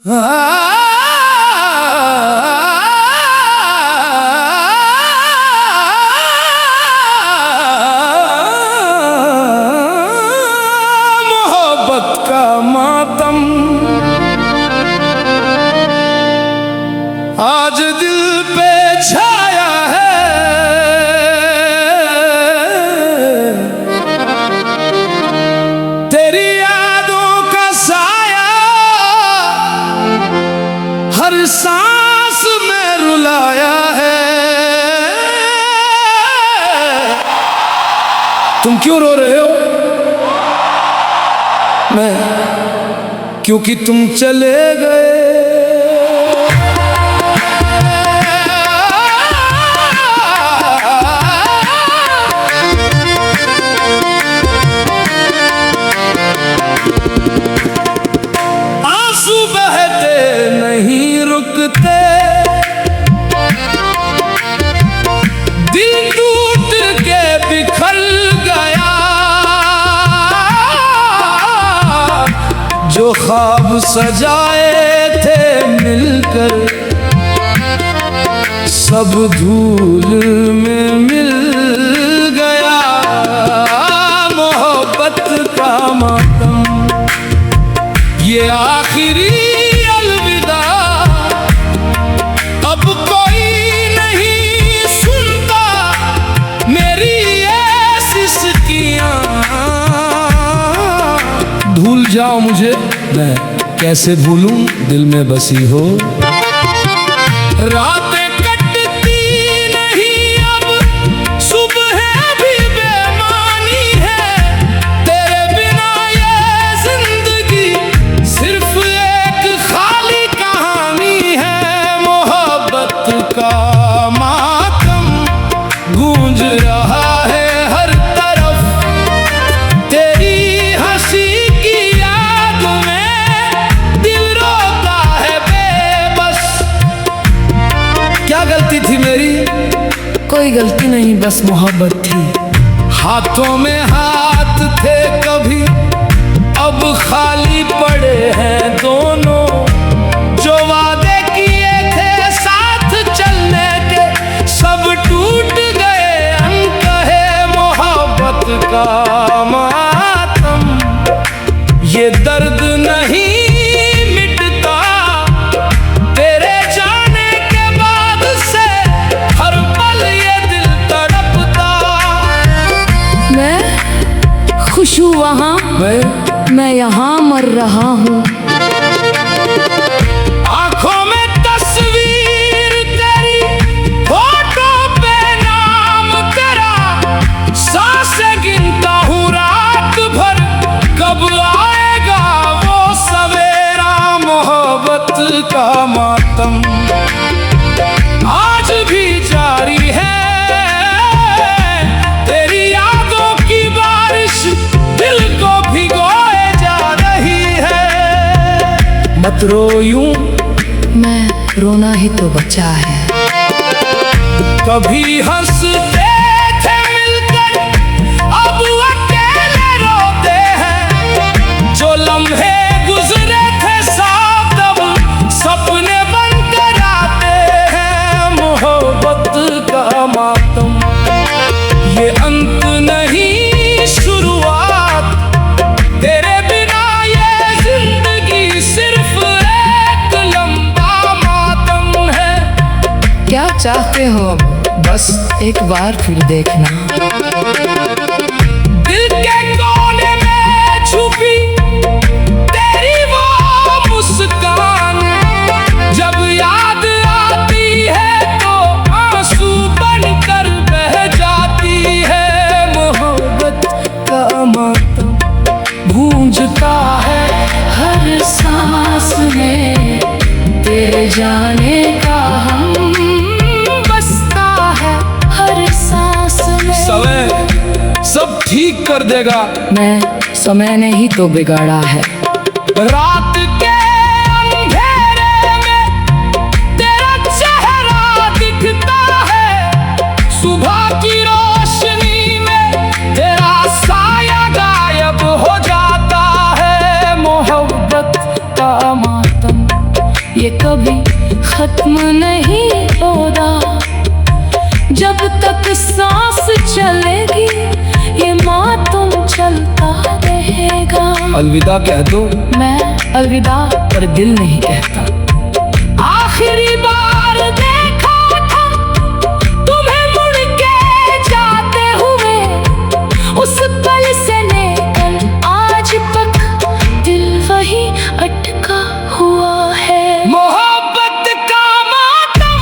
मोहब्बत का मातम आज दिल पे छाया है, तेरी यादों का साया हर सांस में रुलाया है। तुम क्यों रो रहे हो? मैं क्योंकि तुम चले गए। आंसू बहते नहीं रुकते, दिल टूट के बिखर गया, जो ख्वाब सजाए थे मिलकर सब धूल में मिल गया। मोहब्बत का मातम ये आखिरी अलविदा, अब कोई नहीं सुनता मेरी ये सिसकियां। भूल जाओ मुझे, मैं कैसे भूलूं, दिल में बसी हो। रातें कटती नहीं अब, सुबह भी बेमानी है, तेरे बिना ये जिंदगी सिर्फ एक खाली कहानी है। मोहब्बत का मातम गूंज रहा है हर तरफ, तेरी हंसी की याद में दिल रोता है बेबस। क्या गलती थी मेरी? कोई गलती नहीं, बस मोहब्बत थी। हाथों में हाथ थे कभी, अब खाली पड़े हैं दोनों। जो वादे किए थे साथ चलने के सब टूट गए अनकहे। मोहब्बत का मातम ये दर्द नहीं मिटता, तेरे जाने के बाद से हर पल ये दिल तड़पता। मैं खुश हूँ वहाँ, मैं यहाँ मर रहा हूँ। आंखों में तस्वीर तेरी, फोटो पे नाम तेरा, सांसें गिनता हूँ रात भर, कब आएगा वो सवेरा। मोहब्बत का मातम आज भी जारी है, तेरी यादों की बारिश दिल को भिगोए जा रही है। मत रो यूं, मैं रोना ही तो बचा है। कभी हंसते थे मिलकर, अब अकेले रोते हैं। जो लम्हे गुजरे थे साथ, अब सपने बनकर आते हैं। मोहब्बत का मातम ये अंत नहीं शुरुआत, तेरे बिना ये जिंदगी सिर्फ एक लंबा मातम है। क्या चाहते हो अब? बस एक बार फिर देखना। दिल के कोने में छुपी तेरी वो मुस्कान, जब याद आती है तो आंसू बनकर बह जाती है। मोहब्बत का मातम गूंजता है हर सांस में तेरे जाने का हम बसता है हर सांस में। समय सब ठीक कर देगा, मैं समय ने ही तो बिगाड़ा है। रात के अंधेरे में तेरा चेहरा दिखता है, सुबह की रोशनी में तेरा साया गायब हो जाता है। मोहब्बत का मातम ये कभी खत्म नहीं होगा। जब तक सांस चलेगी ये मातम चलता रहेगा। अलविदा कह दो। मैं अलविदा पर दिल नहीं कहता। आखिरी बार देखा था तुम्हें मुड़ के जाते हुए, उस पल से लेकर आज तक दिल वही अटका हुआ है। मोहब्बत का मातम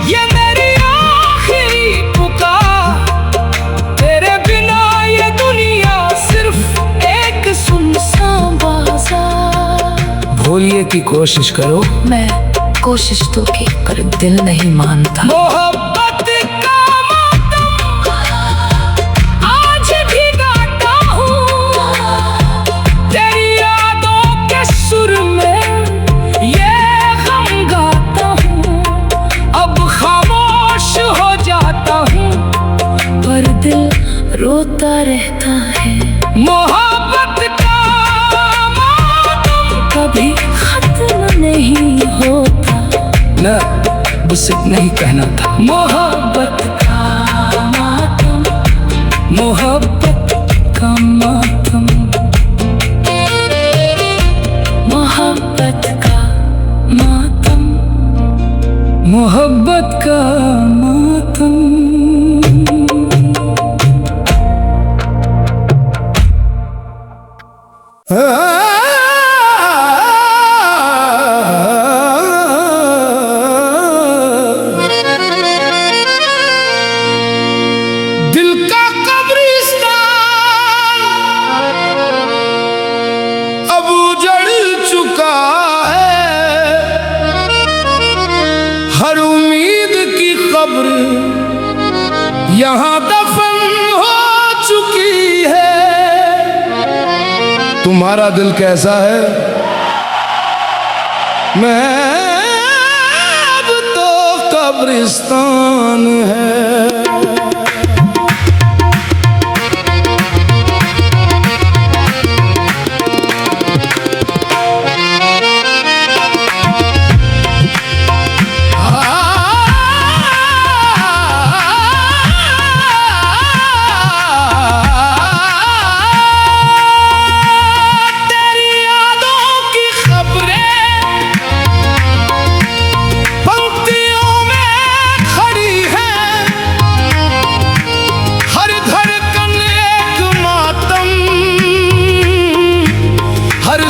ये मेरी आखिरी पुकार, तेरे बिना ये दुनिया सिर्फ एक सुनसान बाजार। भूलने की कोशिश करो। मैं कोशिश तो की पर दिल नहीं मानता। मोहब्बत का मातम आज भी गाता हूँ तेरी यादों के सुर में, ये गम गाता हूँ। अब खामोश हो जाता हूँ पर दिल रोता रहता है। मोहब्बत का मातम कभी खत्म नहीं होता। न बस इतना ही कहना था। मोहब्बत का मातम, मोहब्बत का मातम, मोहब्बत का मातम, मोहब्बत का मातम। दिल का कब्रिस्तान अब उजड़ चुका है, हर उम्मीद की कब्र यहाँ दफन हो चुकी है। तुम्हारा दिल कैसा है? मैं अब तो कब्रिस्तान है।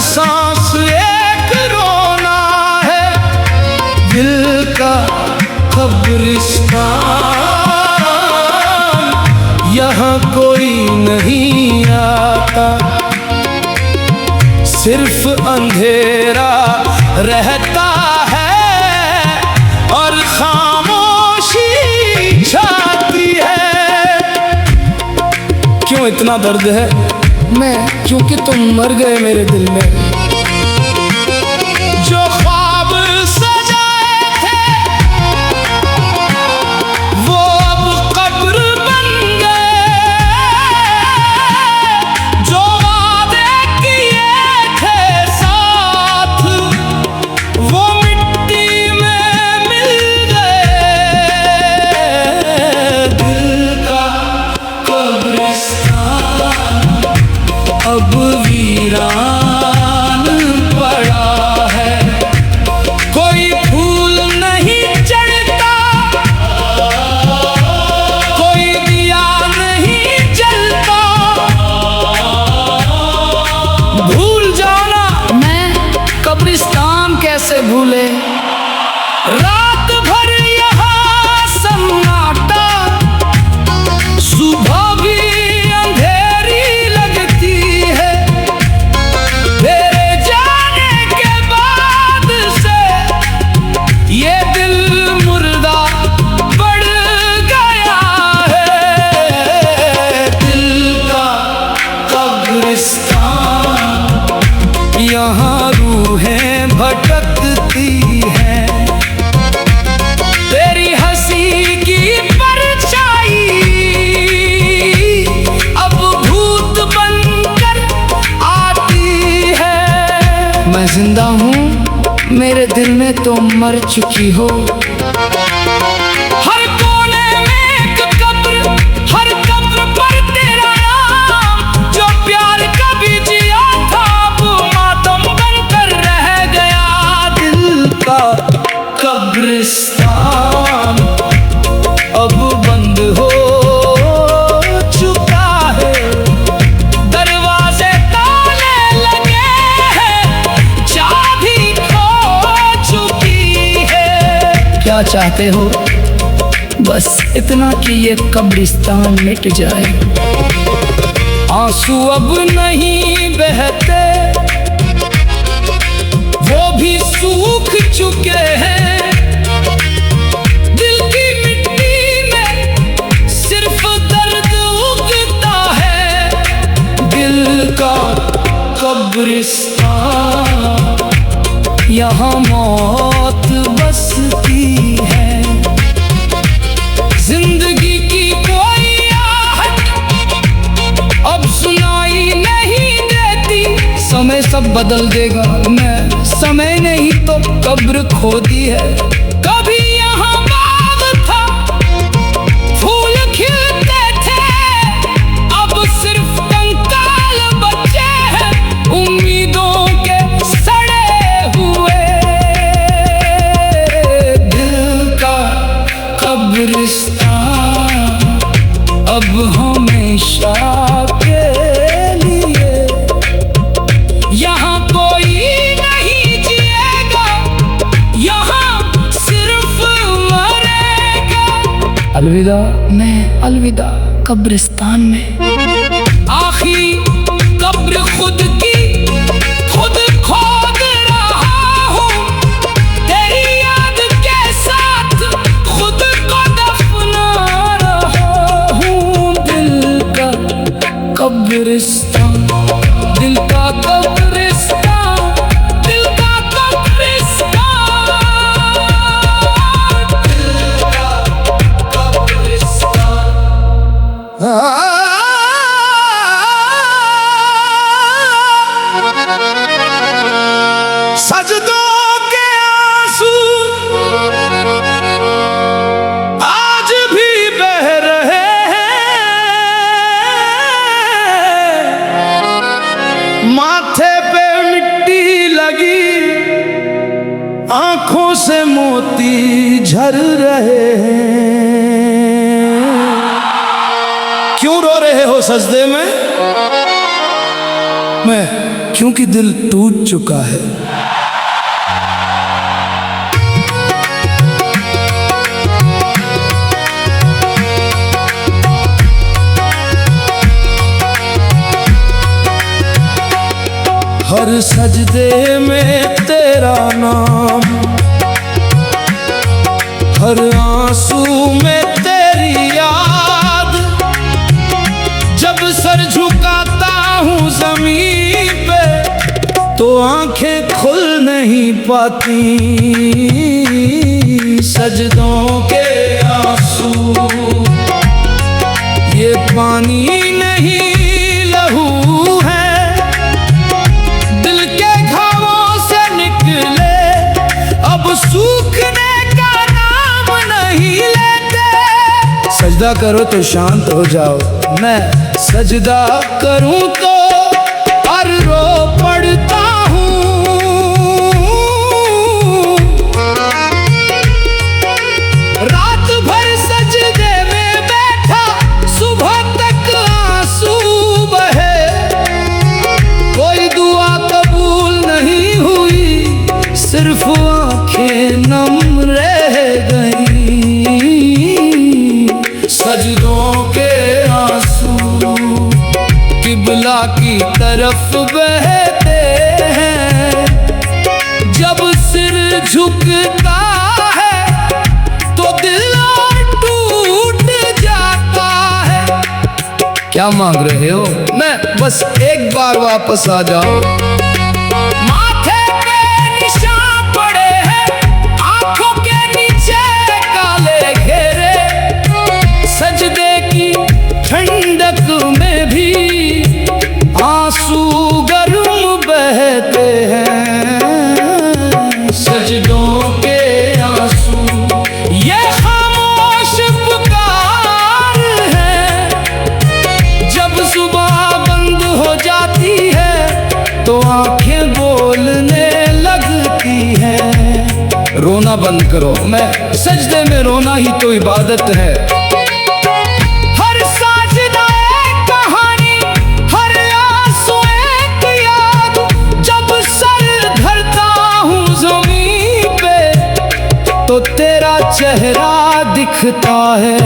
सांस एक रोना है, दिल का कब्रिस्तान यहाँ कोई नहीं आता, सिर्फ अंधेरा रहता है और खामोशी छाती है। क्यों इतना दर्द है? मैं क्योंकि तुम मर गए मेरे दिल में। जो ख्वाब सजाए थे वो अब कब्र बन गए, जो वादे किए थे साथ वो मिट्टी में मिल गए। दिल का कब्रिस्तान अब वीरान पड़ा है, कोई फूल नहीं चढ़ता, कोई दिया नहीं जलता। भूल जाना मैं कब्रिस्तान कैसे भूले। रात भर यहाँ सन्नाटा, सुबह भी यहाँ रूहें भटकती हैं, तेरी हंसी की परछाई अब भूत बनकर आती है। मैं जिंदा हूँ मेरे दिल में तो मर चुकी हो। हर कोने में एक कब्र, हर कब्र पर तेरा नाम। जो प्यार कभी जिया था वो मातम बनकर रह गया। दिल का कब्रिस्तान अब बंद हो चुका है। दरवाजे ताले लगे हैं, चाबी खो चुकी है। क्या चाहते हो? बस इतना कि ये कब्रिस्तान मिट जाए। आंसू अब नहीं बहते, वो भी सूख चुके हैं। दिल की मिट्टी में सिर्फ दर्द उगता है। दिल का कब्रिस्तान, यहाँ मौत बसती है। जिंदगी की कोई आहट अब सुनाई नहीं देती। समय सब बदल देगा, मैं समय नहीं तो कब्र खो दी है। कभी यहाँ बाग था, फूल खिलते थे, अब सिर्फ कंकाल बचे हैं उम्मीदों के सड़े हुए। दिल का कब्रिस्तान अब हमेशा के लिए। यहाँ कोई नहीं जिएगा, यहाँ सिर्फ मरेगा। अलविदा, मैं अलविदा कब्रिस्तान में। आखिरी कब्र खुद की खुद खोद रहा हूँ। तेरी याद के साथ खुद को दफना रहा हूँ। दिल का कब्रिस्तान, दिल का कब्रिस्तान, दिल का कब्रिस्तान, दिल का कब्रिस्तान। सजदों के आंसू आज भी बह रहे हैं। माथे पे मिट्टी लगी, आंखों से मोती झर रहे हैं। क्यों रो रहे हो सजदे में? क्योंकि दिल टूट चुका है। हर सजदे में तेरा नाम, हर आंसू में तेरी याद। जब सर झुकाता हूँ जमीन पे तो आंखें खुल नहीं पाती। सजदों के आंसू ये पानी नहीं लहू है। दिल के घावों से निकले अब सूखने का नाम नहीं लेते। सजदा करो तो शांत हो जाओ, मैं सजदा करूं तो और रो पड़ता हूँ। रात भर सजदे में बैठा, सुबह तक आंसू बहे। कोई दुआ कबूल नहीं हुई, सिर्फ आंखें नम रह गई। सजदों के आंसू किबला की तरफ बहते हैं। जब सिर झुकता है तो दिल और टूट जाता है। क्या मांग रहे हो? मैं बस एक बार वापस आ जाओ। माथे पे निशान पड़े हैं, आंखों के नीचे काले घेरे। सजदे की ठंडक में भी आंसू गर्म बहते हैं। रोना बंद करो, मैं सजदे में रोना ही तो इबादत है। हर साजना एक कहानी, हर आंसू एक याद, जब सर धरता हूँ ज़मीन पे तो तेरा चेहरा दिखता है।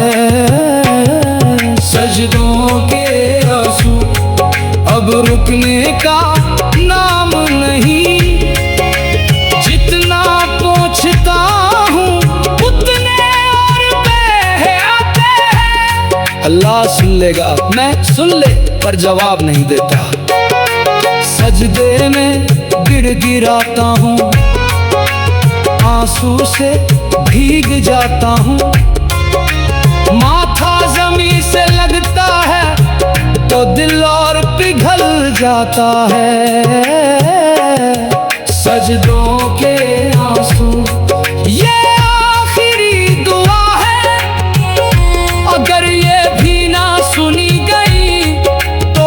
सजदों के आंसू अब रुकने का नाम नहीं, जितना पहुँचता हूँ उतने और बह आते हैं। अल्लाह सुन लेगा, मैं सुन ले पर जवाब नहीं देता। सजदे में गिड़गिड़ाता हूँ, आंसू से भीग जाता हूँ, माथा जमीन से लगता है तो दिल और पिघल जाता है। सजदों के आंसू ये आखिरी दुआ है, अगर ये भी ना सुनी गई तो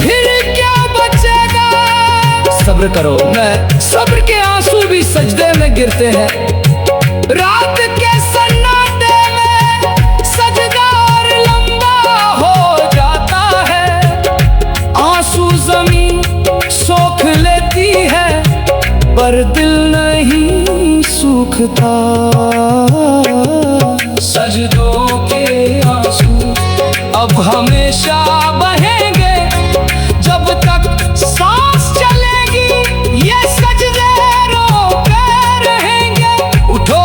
फिर क्या बचेगा। सब्र करो, मैं सब्र के आंसू भी सजदे में गिरते हैं। रात के सन्नाटे में सजदार लंबा हो जाता है, आंसू जमीन सोख लेती है पर दिल नहीं सूखता। सजदों के आंसू अब हमेशा बहेंगे, जब तक सांस चलेगी ये सजदे रोके रहेंगे। उठो,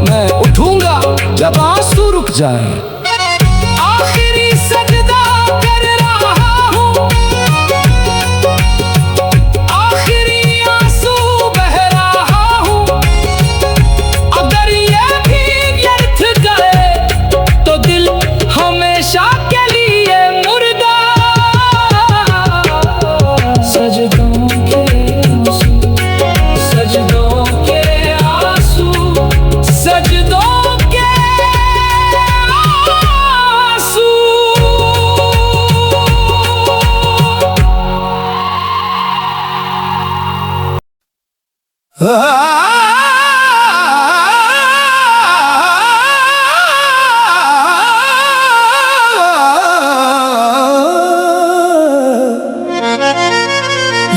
मैं उठूंगा जब आंसू रुक जाए। आखिरी सजदा कर रहा हूँ, आखिरी आंसू बह रहा हूँ, अगर ये भी व्यर्थ गए तो दिल हमेशा के लिए मुर्दा। सजदों के आंसू, सजदों के आंसू, सजदों के आंसू।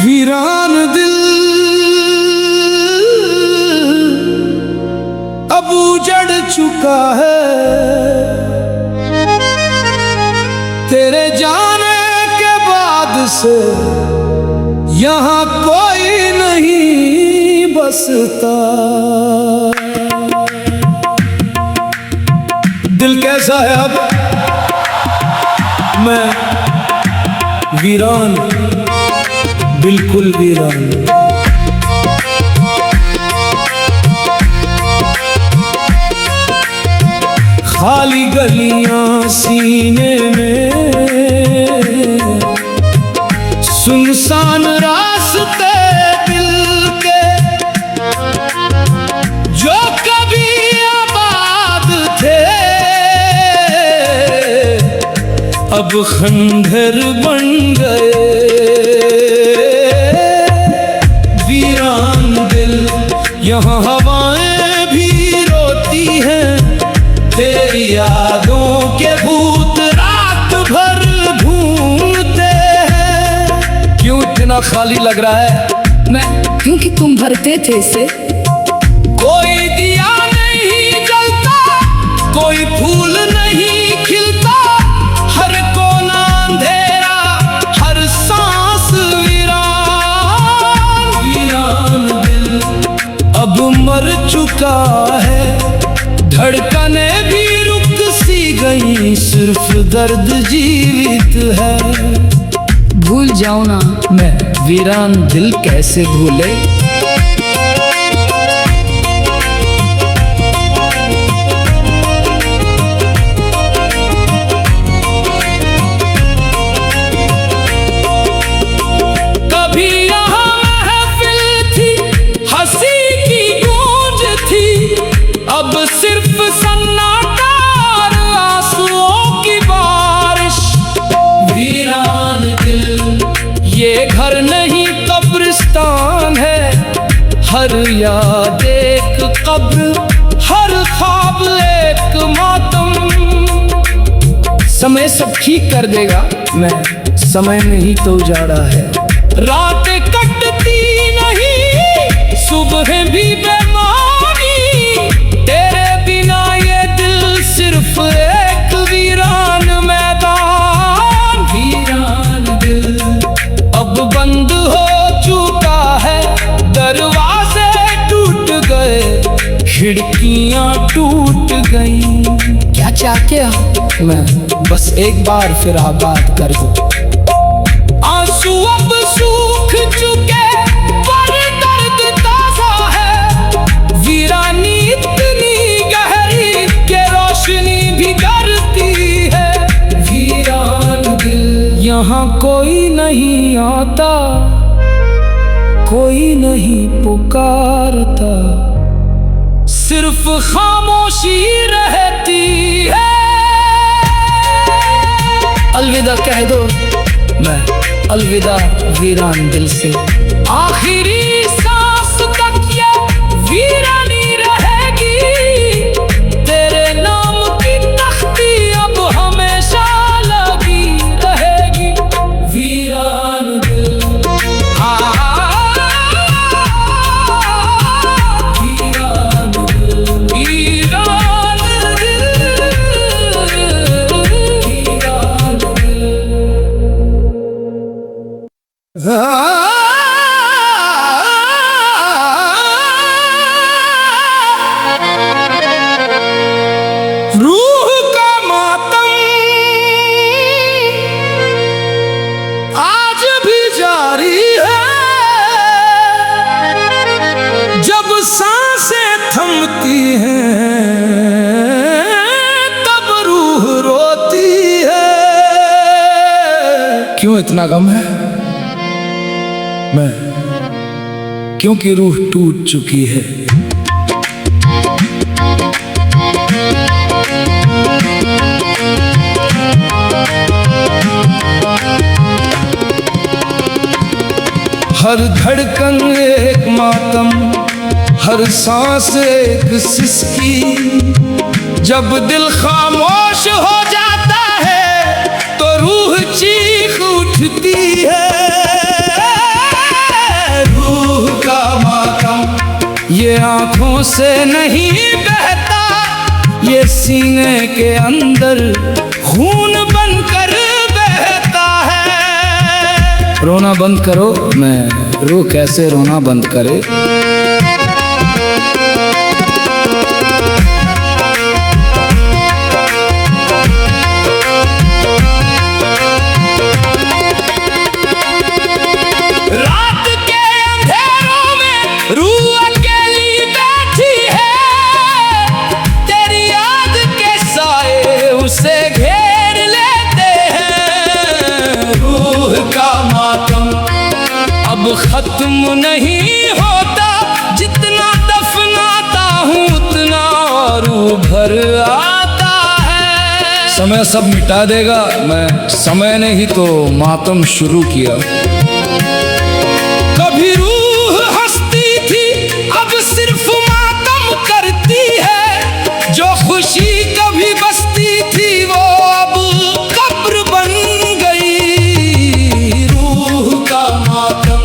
वीरान दिल अब उजड़ चुका है, तेरे जाने के बाद से यहाँ कोई नहीं बसता। दिल कैसा है अब, मैं वीरान, बिल्कुल वीरान। खाली गलियां सीने में, सुनसान रास्ते दिल के, जो कभी आबाद थे अब खंडहर बन गए। वीरान दिल, यहाँ हवाएं भी रोती हैं, तेरी यादों के भूत रात भर घूमते हैं। क्यों इतना खाली लग रहा है? क्योंकि तुम भरते थे इसे। कोई दिया नहीं जलता, कोई फूल नहीं खिलता, हर कोना अंधेरा, हर सांस वीरान। वीरान दिल अब मर चुका है, धड़कने भी रुक सी गई, सिर्फ दर्द जीवित है। भूल जाओ ना, मैं वीरान दिल कैसे भूले। कभी यहाँ महफिल थी, हंसी की गूंज थी, अब सिर्फ सन्नाटा और आंसुओं की बारिश। वीरान दिल ये घर नहीं कब्रिस्तान है, हर याद एक कब्र, हर ख्वाब एक मातम। समय सब ठीक कर देगा, मैं समय में ही तो उजाड़ा है। रातें कटती नहीं, सुबह भी बेमानी, तेरे बिना ये दिल सिर्फ एक वीरान मैदान। वीरान दिल अब बंद हो चुका है, दरवाजे टूट गए, खिड़कियां टूट गई। क्या चाहते हो? मैं बस एक बार फिर आबाद कर दूं। आंसू अब सूख चुके पर दर्द ताजा है, वीरानी इतनी गहरी के रोशनी भी डरती है। वीरान दिल यहाँ कोई नहीं आता, कोई नहीं पुकारता, सिर्फ खामोशी रहती है। अलविदा कह दो, मैं अलविदा वीरान दिल से। आखिरी सांस तक ये वीरानी रहेगी, तेरे नाम की तख्ती अब हमेशा लगी रहेगी। वीरान दिल वीरान दिल, वीरान रूह का मातम आज भी जारी है, जब सांसें थमती हैं तब रूह रोती है। क्यों इतना गम है? मैं क्योंकि रूह टूट चुकी है। हर धड़कन एक मातम, हर सांस एक सिसकी, जब दिल खामोश हो जाता है तो रूह चीख उठती है। रूह का मातम ये आंखों से नहीं बहता, ये सीने के अंदर खून बनकर बहता है। रोना बंद करो, मैं रूह कैसे रोना बंद करे। रात के अंधेरों में रूह अकेली बैठी है, तेरी याद के साए उसे घेर लेते हैं। रूह का मातम अब खत्म नहीं होता, जितना दफनाता हूँ उतना और भर आता है। समय सब मिटा देगा, मैं समय ने ही तो मातम शुरू किया। कभी रूह हंसती थी, अब सिर्फ मातम करती है, जो खुशी कभी बसती थी वो अब कब्र बन गई। रूह का मातम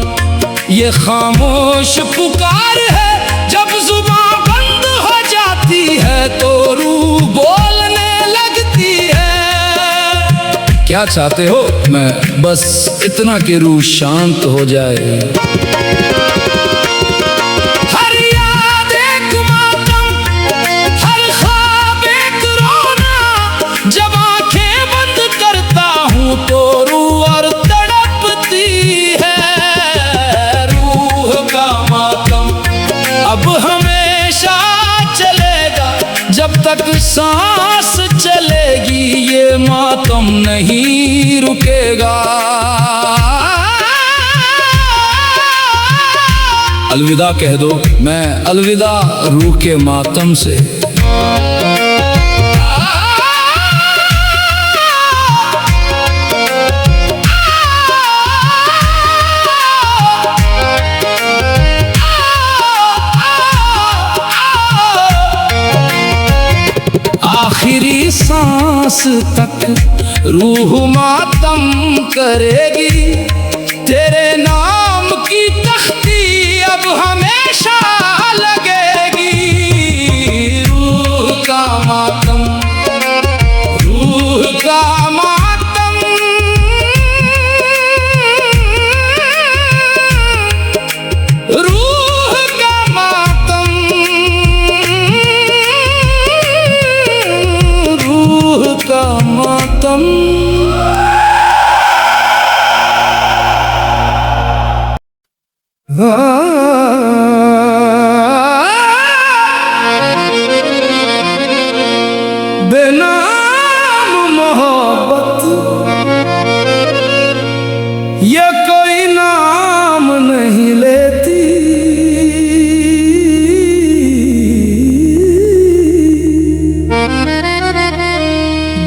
ये खामोश पुकार है, जब जुबां बंद हो जाती है तो रूह बोलने लगती है। क्या चाहते हो? मैं बस इतना कि रूह शांत हो जाए। हर याद एक मातम, हर ख्वाब एक रोना, जब आंखें बंद करता हूँ तो रूह और तड़पती है। रूह का मातम अब हमेशा चलेगा, जब तक सांस चलेगी ये मातम नहीं रुकेगा। अलविदा कह दो, मैं अलविदा रूह के मातम से। सांस तक रूह मातम करेगी। तेरे नाम की तख्ती अब हमेशा लगेगी। रूह का मातम, रूह का मातम, रूह का मातम, रूह का मातम। बेनाम मोहब्बत ये कोई नाम नहीं लेती।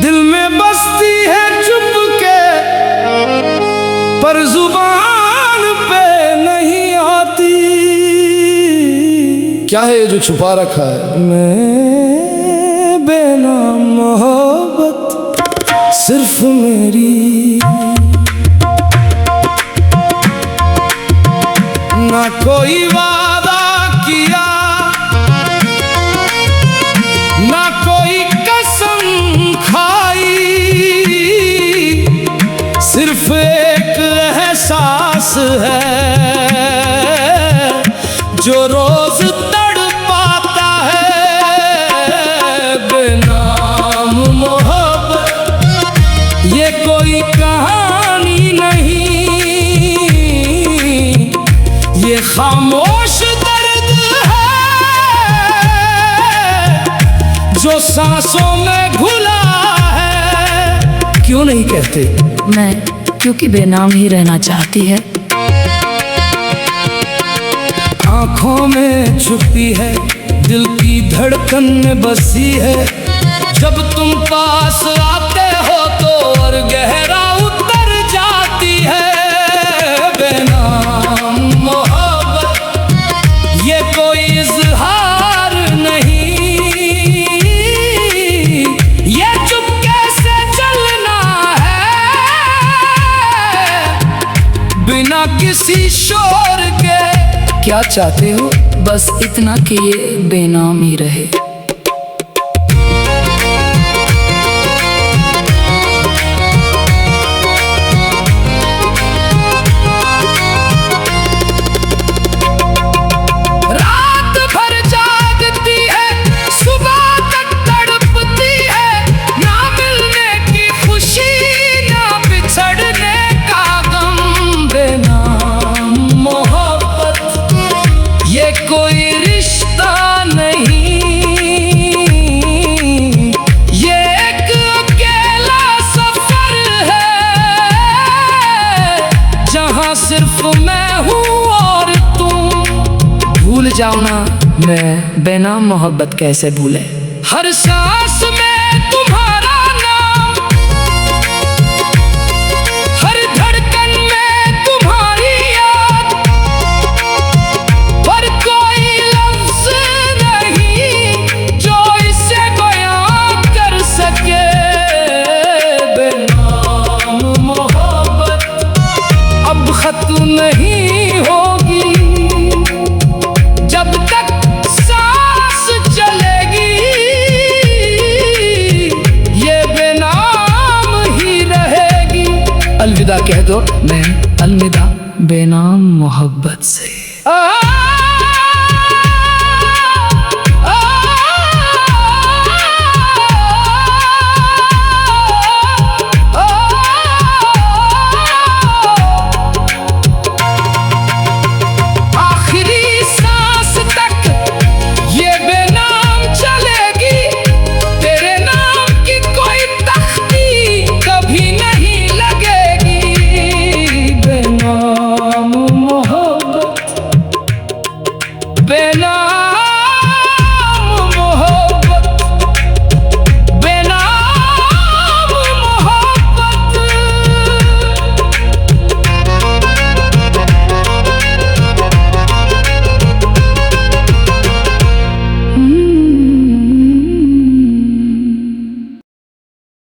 दिल में बसती है चुप के, पर जुबान पे नहीं आती। क्या है ये जो छुपा रखा है? मैं बेनाम मोहब्बत सिर्फ मेरी, ना कोई वादा किया, ना कोई कसम खाई। सिर्फ एक एहसास है जो रोज तड़पाता है। बेनाम मोहब्बत ये कोई कहानी नहीं, ये खामोश दर्द है जो सांसों में घुला है। क्यों नहीं कहते? मैं क्योंकि बेनाम ही रहना चाहती है। आंखों में छुपी है, दिल की धड़कन में बसी है। जब तुम पास आते हो तो और गहरा उतर जाती है। बेनाम मोहब्बत ये कोई इजहार नहीं, ये चुपके से चलना है बिना किसी शोर के। क्या चाहते हो? बस इतना कि ये बेनाम ही रहे। रात भर जागती है, सुबह तक तड़पती है। ना मिलने की खुशी, ना बिछड़ने का गम। बेनाम मोहब्बत ये कोई रिश्ता नहीं, ये एक अकेला सफर है जहां सिर्फ मैं हूँ और तुम। भूल जाओ ना, मैं बेनाम मोहब्बत कैसे भूले। हर सांस में तुम्हारा नाम, हर धड़कन में तुम्हारी याद। पर कोई लफ्ज नहीं जो इसे बयां कर सके। बेनाम मोहब्बत अब खत्म नहीं होगी, जब तक सांस चलेगी। ये बेनाम ही रहेगी। अलविदा कह दो। मैं अलविदा बेनाम मोहब्बत से।